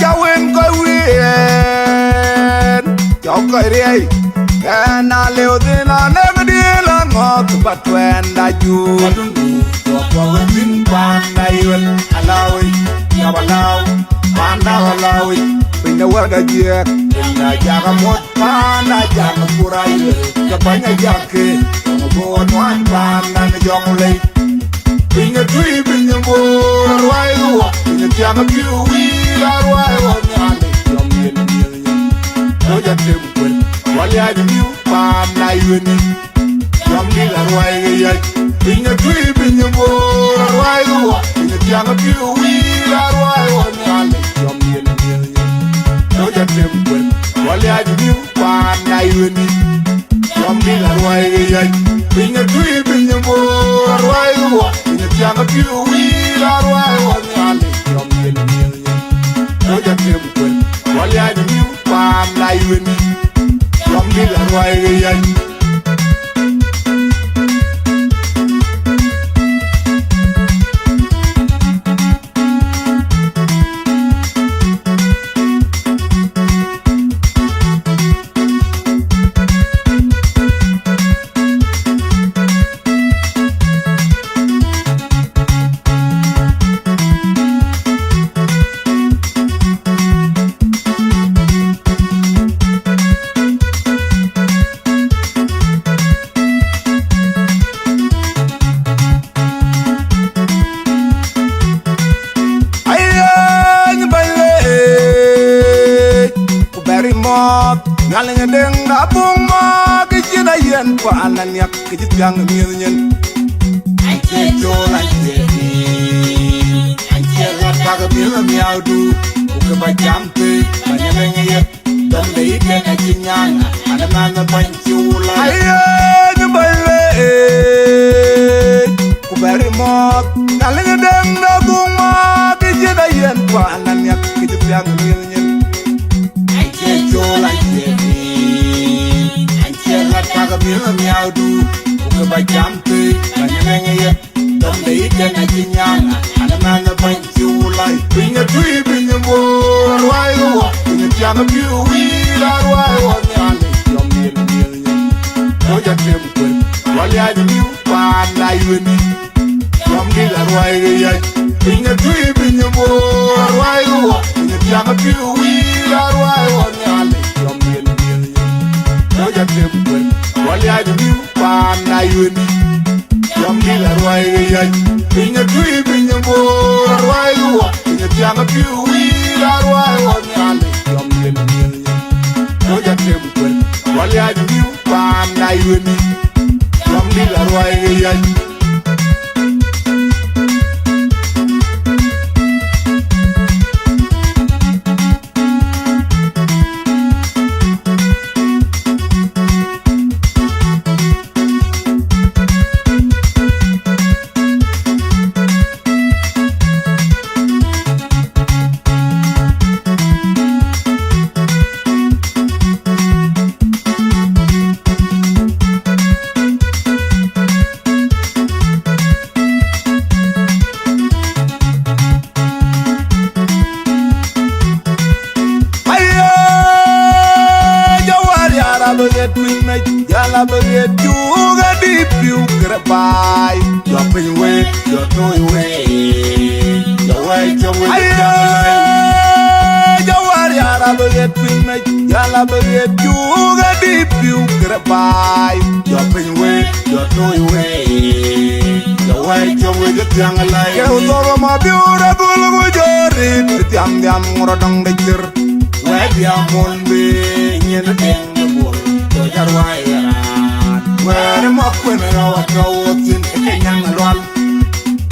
Jauhin kau wien, jauh kau riai. Ena leo dina nevedila ngot batwen daju. Wawin pandai alawi, jabalau. Pandai lawi, pindah warga jek, pindah jaga mot, pandai jaga murai, kebanyak jake, buat wan pandai jong lei. Bring a tree, bring a boy, why you walk? Bring a jam of you, we are why one million. No, just simple. While you have you, I'm not even. From the way, bring a tree, bring a boy, why you walk? Bring a jam of you, we are why one million. No, just simple. While you have you, I'm not even. From the way, bring a tree, bring a boy, why you walk? Jam of you, we are one million. No, just simple. While you have you, I'm not even. From the way, Galing deng da bung ma ke china yen pa anan yak ke jang mi nyen ai che jo la che ni ai che la ta ga mi audu ku ba jam te ba ne nge yet dom de ke na chinyan ana na na ban chu la ai ni ba le ku bari mo galing deng da bung ma ke china yen pa anan yak ke jang mi nyen ai che jo la che Taga mi audu, uke ba jampe, banyenge ye, dombe ike na jinyana, anamana banchi ulai. Bring a tree, bring a more, why you walk? Bring a jam of you, we are why one yale, your million. No just simple, while you have you, pan like you need. From the why you bring a tree, bring a more, why you walk? Bring a jam of you, we are why one yale, your million. No just simple. While you have you, pan like you need. From the way, bring a tree, bring a boy, why you walk? Bring a jam of you, we are why one yale, your million. No just simple. While you have you, pan like you need. From the way, Yala baget juga di piu kerepai, jumping away, you're going away, ayo, jawar yala baget pinai, yala baget juga di piu kerepai, jumping away, you're going away, jang alai. Kau toro ma biura bulu bujori, tiang ngorodong dejir, wajah monbe nyeneng. Where am I when I was in Kenyang Roll?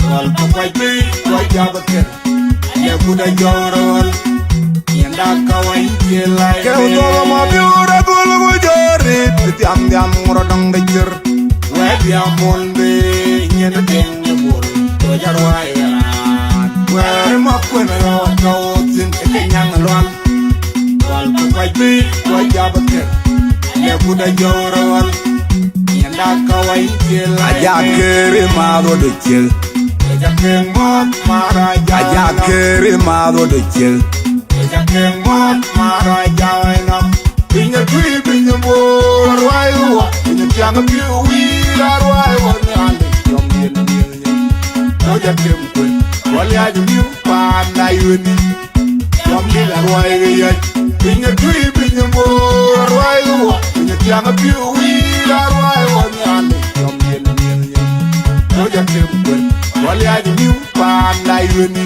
Well, quite big, quite Javakin. You could have your roll. And I go in like a my beautiful majority. The young Morodong the Jur. Where the Monday in the King of Wool. Where am I when I was in Kenyang Roll? Well, quite big, quite Javakin. You could have your roll. Aja querimado de chel, aja querimado de chel. Bring a tree, bring a more, why you walk? Bring a jam of you, we are why one million. No just simple, while you have you, pan like you need. From the way, bring a tree, bring a more, why you walk? Bring a jam of you, we are why one million. No just simple. wali aji niu panda yoni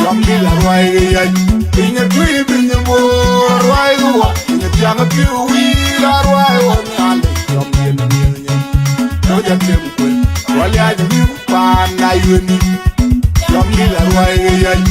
yom di la roi yai pinya tui pinya mo roi wa pinya tianga piu wi la roi wa nyale yom yen yen no ja tem kwen wali aji niu panda yoni yom di la roi yai